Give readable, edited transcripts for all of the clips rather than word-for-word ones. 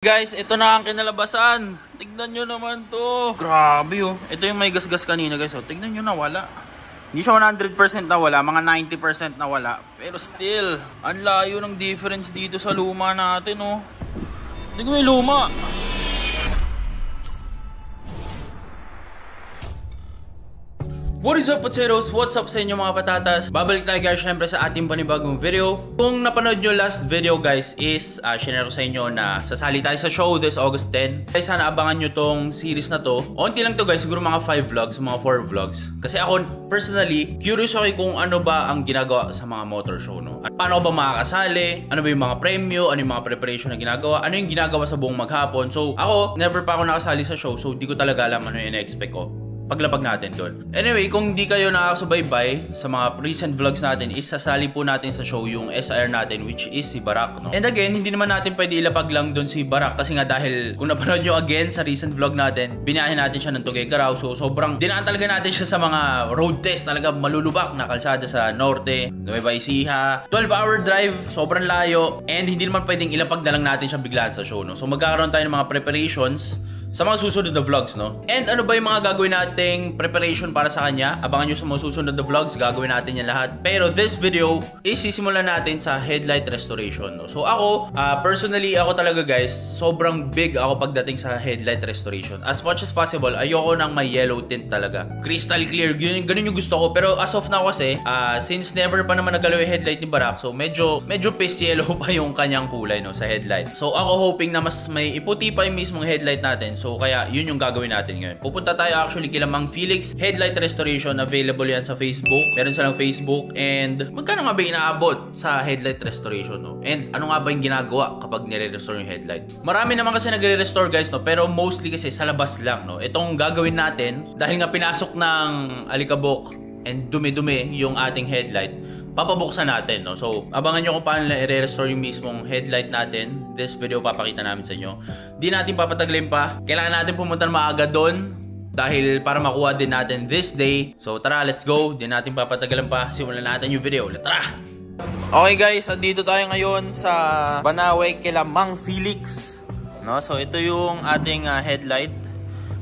Guys, ito na ang kinalabasan. Tignan nyo naman to. Grabe oh. Ito yung may gasgas kanina guys. Oh. Tignan nyo, nawala. Hindi siya 100% nawala, mga 90% nawala. Pero still, ang layo ng difference dito sa luma natin oh. Tignan mo yung luma. What is up, potatoes? What's up sa inyo mga patatas? Babalik tayo guys syempre sa ating panibagong video. Kung napanood nyo last video guys is share ko sa inyo na sasali tayo sa show this August 10. Guys, sana abangan nyo tong series na to. Onti lang to guys, siguro mga 5 vlogs, mga 4 vlogs. Kasi ako personally, curious ako kung ano ba ang ginagawa sa mga motor show, no? At paano ba makakasali? Ano ba yung mga premyo? Ano yung mga preparation na ginagawa? Ano yung ginagawa sa buong maghapon? So ako, never pa ako nakasali sa show, so di ko talaga alam ano yung na-expect ko paglapag natin doon. Anyway, kung di kayo nakakasubaybay sa mga recent vlogs natin, is sasali po natin sa show yung SIR natin, which is si Barak, no? And again, hindi naman natin pwede ilapag lang doon si Barak kasi nga dahil kung napanood nyo again sa recent vlog natin, binahin natin siya ng Tuguegarao. So sobrang dinaan talaga natin siya sa mga road test, talaga malulubak na kalsada sa Norte, Nueva Ecija, 12-hour drive, sobrang layo, and hindi naman pwedeng ilapag na lang natin siya biglaan sa show, no? So magkakaroon tayo ng mga preparations sa mga susunod na vlogs, no? And ano ba yung mga gagawin nating preparation para sa kanya? Abangan nyo sa mga susunod na vlogs, gagawin natin yan lahat. Pero this video is sisimulan natin sa headlight restoration, no? So ako, personally, ako talaga guys, sobrang big ako pagdating sa headlight restoration. As much as possible, ayoko nang may yellow tint talaga. Crystal clear, ganun yung gusto ko. Pero as of now kasi, since never pa naman nagalaw yung headlight ni Barak, so medyo piss yellow pa yung kanyang kulay, no, sa headlight. So ako hoping na mas may iputi pa yung mismong headlight natin. So kaya yun yung gagawin natin ngayon. Pupunta tayo actually kila Mang Felix Headlight Restoration. Available yan sa Facebook. Meron silang Facebook. And magkano nga ba inaabot sa headlight restoration, no? And ano nga ba yung ginagawa kapag nire-restore yung headlight? Marami naman kasi nagre-restore guys, no? Pero mostly kasi sa labas lang, no? Itong gagawin natin, dahil nga pinasok ng alikabok and dumi-dumi yung ating headlight, papabuksan natin, no? So, abangan nyo kung paano nila i-restore yung mismong headlight natin. This video papakita namin sa inyo. Di natin papatagalin pa. Kailangan natin pumunta na maaga doon dahil para makuha din natin this day. So, tara, let's go. Di natin papatagalan pa. Simulan natin yung video. Tara! Okay guys, andito tayo ngayon sa Banawe kila Mang Felix, no? So, ito yung ating headlight.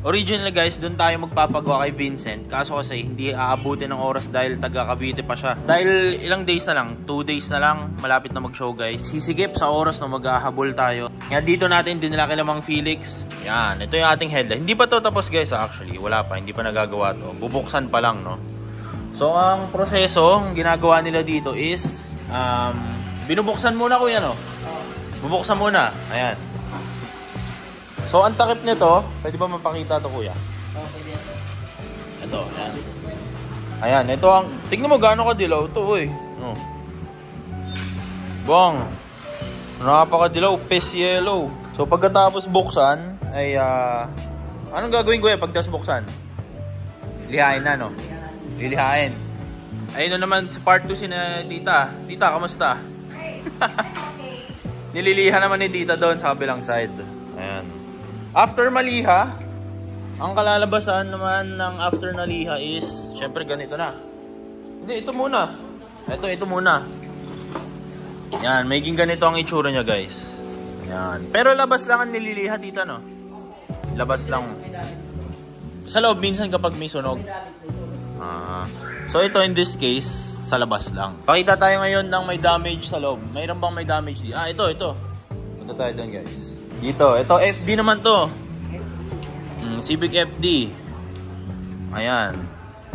Originally guys, doon tayo magpapagawa kay Vincent. Kaso kasi hindi aabutin ng oras dahil taga Cavite pa siya. Dahil ilang days na lang, 2 days na lang, malapit na mag-show guys. Sisigip sa oras na maghahabol tayo. Yan, dito natin dinala kay Mang Felix. Yan, ito yung ating headlight. Hindi pa to tapos guys actually. Wala pa, hindi pa nagagawa to. Bubuksan pa lang, no? So ang proseso, ang ginagawa nila dito is binubuksan muna kuya, no? Bubuksan muna. Ayan. So, ang takip nito, pwede ba mapakita ito, kuya? Ito, ayan. Ayan, ito ang... Tingnan mo gaano kadilaw ito, uy. Oh. Bang! Napakadilaw, piss yellow. So, pagkatapos buksan, ay... anong gagawin, kuya, pagkatapos buksan? Lihain na, no? Lilihain. Ayun na naman, sa part 2 si na tita. Tita, kamusta? Nililiha naman ni tita doon sa kabilang side. Ayan. After maliha, ang kalalabasan naman ng after naliha is, syempre ganito na. Hindi, ito muna. Ito muna. Yan, maging ganito ang itsura niya guys. Yan. Pero labas lang ang nililiha tita, no? Labas lang. Sa loob minsan kapag may sunog. So ito in this case, sa labas lang. Pakita tayo ngayon ng may damage sa loob. Mayroon bang may damage dito? Ito. Punta tayo doon guys. Dito, ito FD naman to. Civic FD. Ayan.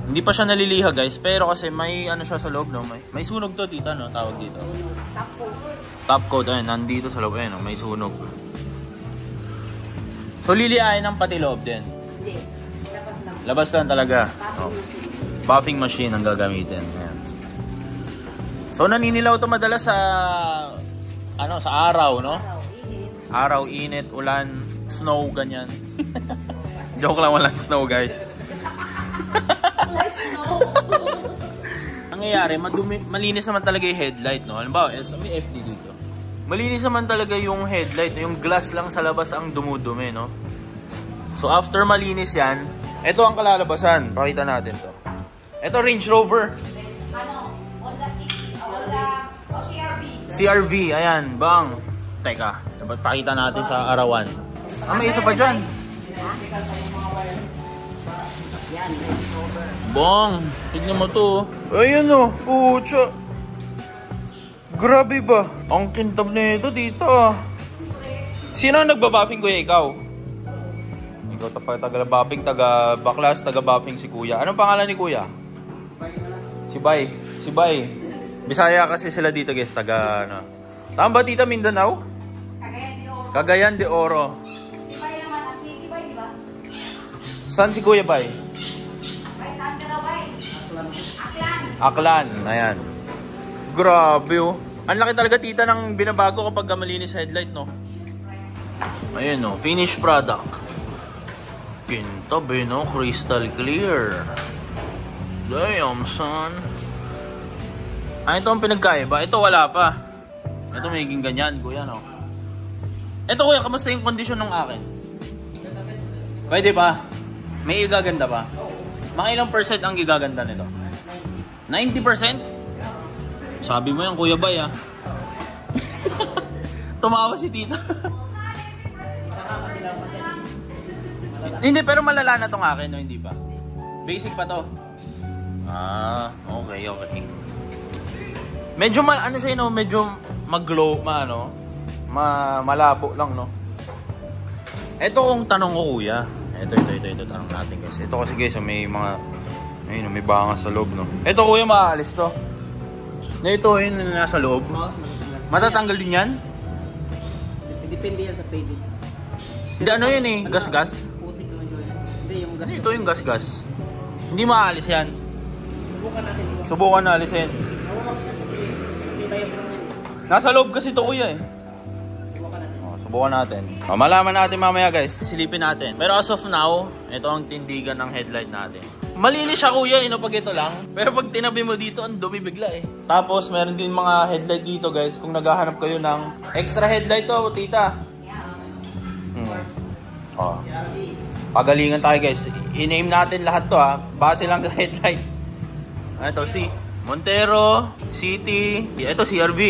Hindi pa siya naliliha guys, pero kasi may ano siya sa loob, no? May sunog to tita, no? Tawag dito. Top coat. Top coat, ayun, nandito sa loob, ayun, no? May sunog. So lilihain ng pati loob din. Hindi. Labas lang. Labas lang talaga. Buffing machine ang gagamitin. Ayan. So naninilaw to madalas sa sa araw, no? Araw, init, ulan, snow, ganyan. Joke lang, walang snow guys. Nangyayari, malinis naman talaga yung headlight, no? Halimbawa, may FD dito. Malinis naman talaga yung headlight, yung glass lang sa labas ang dumudumi, no? So after malinis yan, ito ang kalalabasan. Pakita natin to. Ito Range Rover. Honda CRV. CRV, ayan, bang. Teka, dapat pakita natin sa arawan. May isa pa dyan. Bong, tignan mo to. Ayun o, pucha. Grabe ba? Ang kintab na ito dito ah. Sino ang nagbabuffing, kuya? Ikaw? Ikaw taga-buffing, taga-baklas, taga-buffing si kuya. Anong pangalan ni kuya? Si Bay. Si Bay. Bisaya kasi sila dito guys, taga ano. Saan ba tita, Mindanao? Cagayan de Oro. Si Bay naman, ang Tiki Bay, di ba? Saan si kuya Bay? Bay, saan ka daw, Bay? Aklan. Aklan, ayan. Grabe oh. Ang laki talaga tita ng binabago kapag malinis headlight, no? Ayun oh, finished product. Kintab eh, no? Crystal clear. Damn, son. Ito ang pinagkaiba. Ito wala pa. Ito magiging ganyan, kuya, no? Ito, kuya, kamusta yung kondisyon ng akin? Pwede ba? May igaganda ba? Mga ilang percent ang igaganda nito? 90%? Sabi mo yan, kuya Bay, ah. Tumawa si tita. Hindi, pero malala na tong akin, no? Hindi pa. Basic pa to. Ah, okay, okay. Medyo, ano siya, no? Medyo mag-glow, malabo lang, no? Ito kung tanong ko, kuya. Ito, tanong natin, guys. Ito kasi, guys, may mga, ayun, may bangas sa loob, no? Ito, kuya, maaalis to. Na ito, yun, nasa loob. Matatanggal din yan? Depende yan sa pwede. Hindi, ano yun eh, gas-gas? Hindi, yung gas. Ito yung gas-gas. Hindi maaalis yan. Subukan natin. Subukan na alisin. Nawawag siya kasi hindi tayo lang yan. Nasa loob kasi ito, kuya eh. Subukan natin. Subukan natin. Malaman natin mamaya, guys. Silipin natin. Pero as of now, ito ang tindigan ng headlight natin. Malinis siya, kuya, pag ito lang. Pero pag tinabi mo dito, ang dumi bigla eh. Tapos, meron din mga headlight dito, guys. Kung naghahanap kayo ng extra headlight to, tita. Oh. Pagalingan tayo, guys. I-name natin lahat to, ha. Base lang sa headlight. Ito, si Montero, City. Ito, CRV.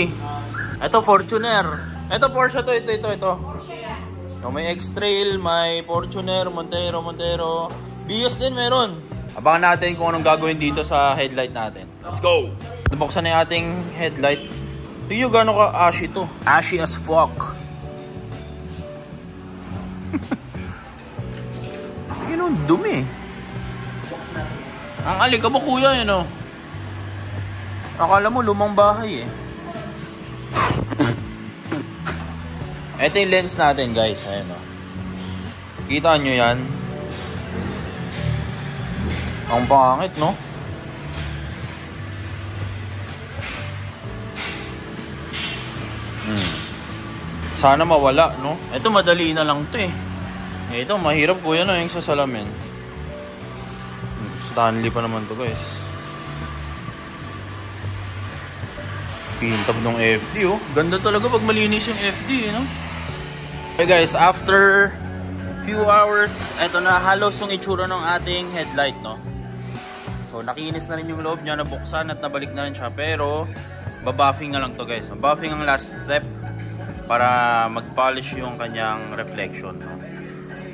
Ito, Fortuner. Ito, Porsche to. Ito. May X-Trail, may Fortuner, Montero. Bios din meron. Abangan natin kung anong gagawin dito sa headlight natin. Let's go! Nabuksan na yung ating headlight. Tingnan gano'n ka ashy to. Ashy as fuck. Tingnan yung dumi. Ang alikabok, kuya, yun o. Akala mo lumang bahay eh. Ito yung lens natin, guys. Ayan o. Kita nyo yan. Ang pangit, no? Sana mawala, no? Ito madali na lang to eh. Ito mahirap, kuya, no? Yung sa salamin. Stanley pa naman to, guys. Kintab ng FD, oh. Ganda talaga pag malinis yung FD, no? Okay, guys, after few hours, eto na halos yung itsura ng ating headlight, no? So, nakinis na rin yung loob niya, nabuksan at nabalik na rin siya. Pero, babuffing na lang to, guys. Buffing ang last step para mag-polish yung kanyang reflection, no?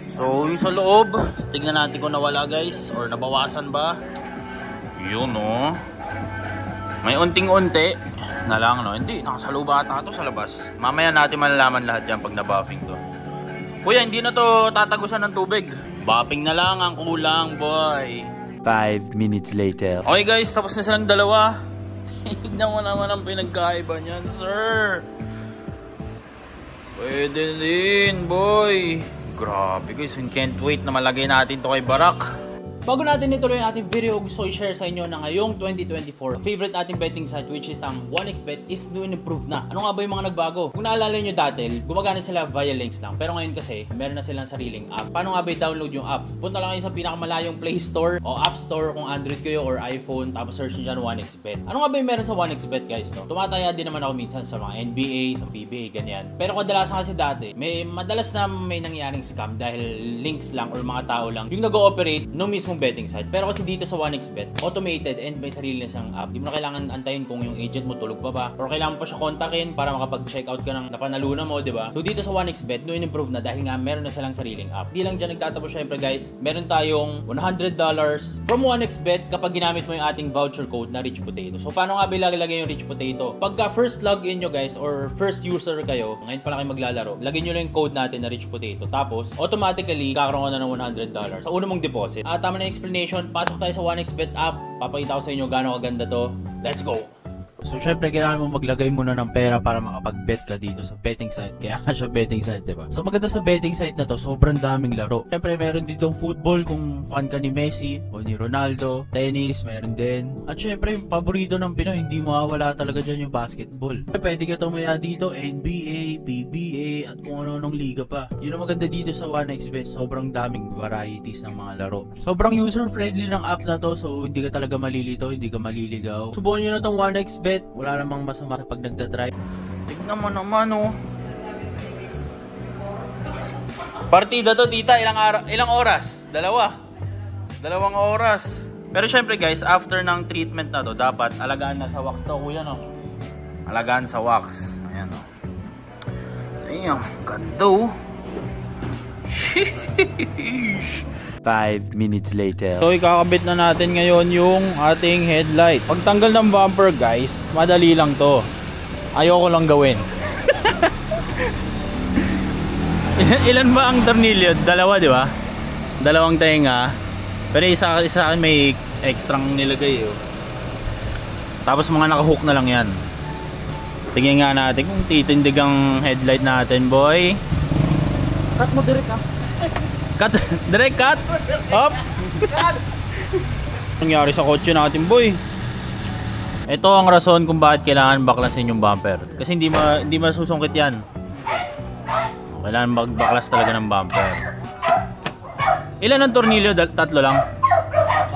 So, yung sa loob, tignan natin kung nawala, guys, or nabawasan ba. Yun, no? May unting-unti na lang, no? Hindi, nakasaluba ata ito sa labas. Mamaya natin malalaman lahat yan pag nabuffing to. Kuya, hindi na to tatagusan ng tubig. Buffing na lang ang kulang, boy. 5 minutes later. Okay, guys, tapos na silang dalawa. Tignan mo naman ang pinagkaiba niyan, sir. Pwede din, boy. Grabe, guys, can't wait na malagay natin to kay Barak. Bago natin ituloy ang ating video, gusto ko i-share sa inyo na ngayong 2024, favorite nating betting site which is ang 1xBet is new and improved na. Ano nga ba yung mga nagbago? Kung naalala nyo dati, gumagana sila via links lang. Pero ngayon kasi, meron na silang sariling app. Paano nga ba i-download yung app? Punta lang kayo sa pinakamalayong Play Store o App Store kung Android kayo or iPhone, tapos search nyo dyan 1xBet. Ano nga ba yung meron sa 1xBet, guys? No? Tumataya din naman ako minsan sa mga NBA, sa PBA, ganyan. Pero kadalasan kasi dati, madalas na may nangyaring scam dahil links lang or mga tao lang yung nag-ooperate nung mismo mismong betting site. Pero kasi dito sa 1xBet, automated and may sarili na siyang app. Di mo na kailangan antayin kung yung agent mo tulog pa ba or kailangan pa siya kontakin para makapag-check out ka ng napanalunan mo, di ba? So dito sa 1xBet, no in-improve na dahil nga meron na silang sariling app. Di lang dyan nagtatapos syempre guys. Meron tayong $100 from 1xBet kapag ginamit mo yung ating voucher code na Rich Potato. So paano nga ba ilalagay yung Rich Potato? Pagka first login nyo guys or first user kayo, ngayon pa lang kayo maglalaro, lagyan nyo lang yung code natin na Rich Potato. Tapos automatically kakaroon ka na ng $100 sa una mong deposit. Tama na explanation, pasok tayo sa 1xBet app. Papakita ko sa inyo gaano kaganda to. Let's go! So syempre kailangan mo maglagay muna ng pera para makapag-bet ka dito sa betting site. Kaya nga siya betting site, diba? So maganda sa betting site na to, sobrang daming laro. Syempre meron ditong football kung fan ka ni Messi o ni Ronaldo. Tennis, meron din. At syempre yung paborito ng Pinoy, hindi mawawala talaga dyan yung basketball. Pwede ka tumaya dito, NBA, PBA, at kung ano-anong liga pa. Yun ang maganda dito sa 1xBet, sobrang daming varieties ng mga laro. Sobrang user-friendly ng app na to, so hindi ka talaga malilito, hindi ka maliligaw. Subukan nyo na tong 1xBet. Wala namang masama pag nagda-drive. Tignan mo naman oh. Partida to tita, ilang oras? Dalawang oras. Pero syempre guys, after ng treatment na to, dapat alagaan na sa wax to kuya no. Alagaan sa wax. Ayan oh. Ayan, ganda oh. 5 minutes later. So ikakabit na natin ngayon yung ating headlight. Pagtanggal ng bumper guys, madali lang to. Ayoko lang gawin. Ilan ba ang tornilyo? Dalawa, di ba? Dalawang tenga. Pero isa akin may extrang nilagay oh. Tapos mga nakahook na lang yan. Tingnan nga natin kung titindig ang headlight natin, boy. Cut mo direct ah. Cut, direct cut. Up. Nangyari sa kotse natin, boy. Ito ang rason kung bakit kailangan baklasin yung bumper. Kasi hindi masusungkit yan. Kailangan magbaklas talaga ng bumper. Ilan ang tornilyo? Tatlo lang.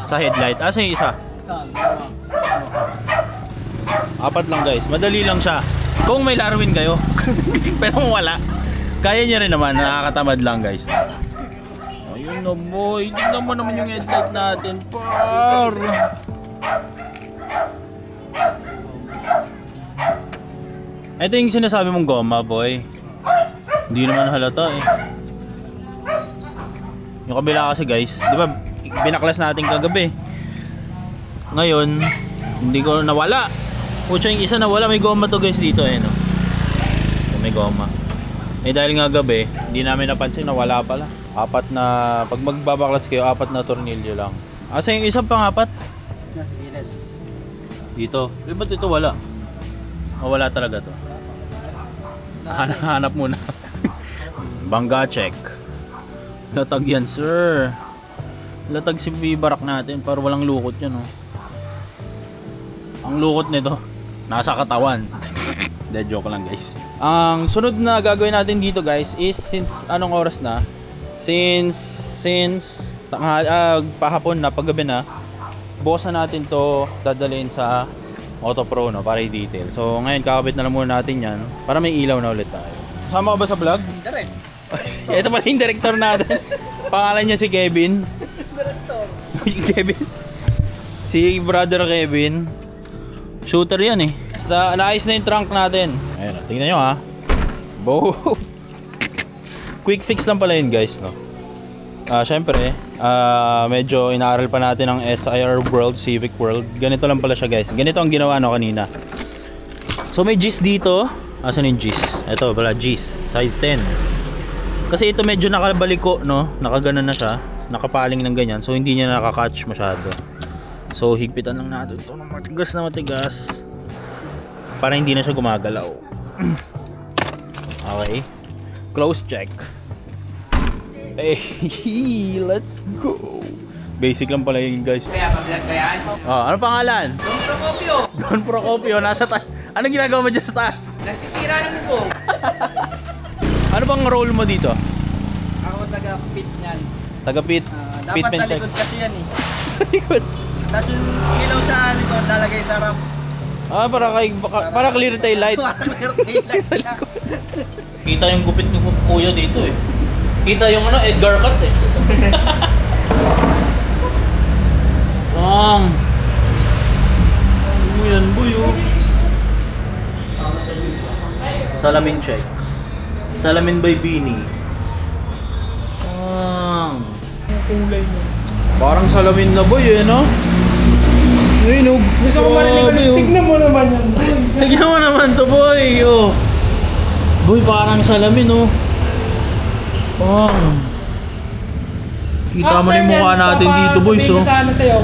Sa headlight. Asa yung isa? Apat lang guys. Madali lang siya. Kung may Larwin kayo. Pero kung wala, kaya nyo rin naman. Nakakatamad lang guys. Ayun na boy, tignan mo naman yung headlight natin, par. Ito yung sinasabi mong goma, boy. Hindi naman halata eh. Yung kabila kasi guys, di ba binaklas natin kagabi. Ngayon, hindi ko nawala. Pucha, yung isa nawala, may goma to guys dito eh, no? May goma. Eh dahil nga gabi, hindi namin napansin na wala pala. Apat na, pag magbabaklas kayo, apat na tornilyo lang. Asa yung isang pang-apat? Nasa gilid. Dito. Eh ba't ito wala? O wala talaga to? Hanap muna. Bangga check. Latag yan sir. Latag si Bibarak natin para walang lukot yan oh. Ang lukot nito nasa katawan. De joke lang guys. Ang sunod na gagawin natin dito guys is since anong oras na? Since pahapon na, paggabi na, bukas na natin to dadalhin sa Auto Pro no, para i-detail. So ngayon kakabit na lang muna natin yan para may ilaw na ulit tayo. Sama ka ba sa vlog? Direct. Ito pala yung director natin. Pangalan niya si Kevin. Director. Kevin. Si brother Kevin. Shooter yan eh. Basta naayos na yung trunk natin. Ayun, tingnan nyo ha. Boom. Quick fix lang pala yun guys no. Syempre medyo inaaral pa natin ang SIR World, Civic World. Ganito lang pala siya guys. Ganito ang ginawa no kanina. So may G's dito. Asan yung G's? Ito pala G's, size 10. Kasi ito medyo nakabaliko no. Nakaganon na siya. Nakapaling ng ganyan. So hindi niya nakakatch masyado. So higpitan lang natin ito ng matigas na matigas para hindi na siya gumagalaw. Okay. Close check. Hey, let's go. Basic lang pala yun guys. Kaya pa-vlog ka yan? Ano pangalan? Don Procopio. Don Procopio, nasa taas. Ano ginagawa mo dyan sa taas? Nagsisira ng ko. Ano bang role mo dito? Ako taga-pit niyan. Taga-pit? Dapat sa likod kasi yan eh. Sa likod? Tapos yung ilaw sa likod, lalagay sa harap. Para clear tail light. Para clear tail light sa likod. Kita yung gupit ni kuya dito eh. Kita yung Edgar cut eh. Pang! Ano mo yan, boy, oh? Salamin check. Salamin by Beanie. Pang! Ang kulay mo. Parang salamin na, boy, eh, no? Ayun, oh. Gusto ko marinig Grabe, ulit. oh. Tignan mo naman yan. Tignan mo naman to, boy, oh. Boy, parang salamin, oh. Pang! Kita mo na yung mukha natin dito, boys, oh. Sabihin ko sana sa'yo.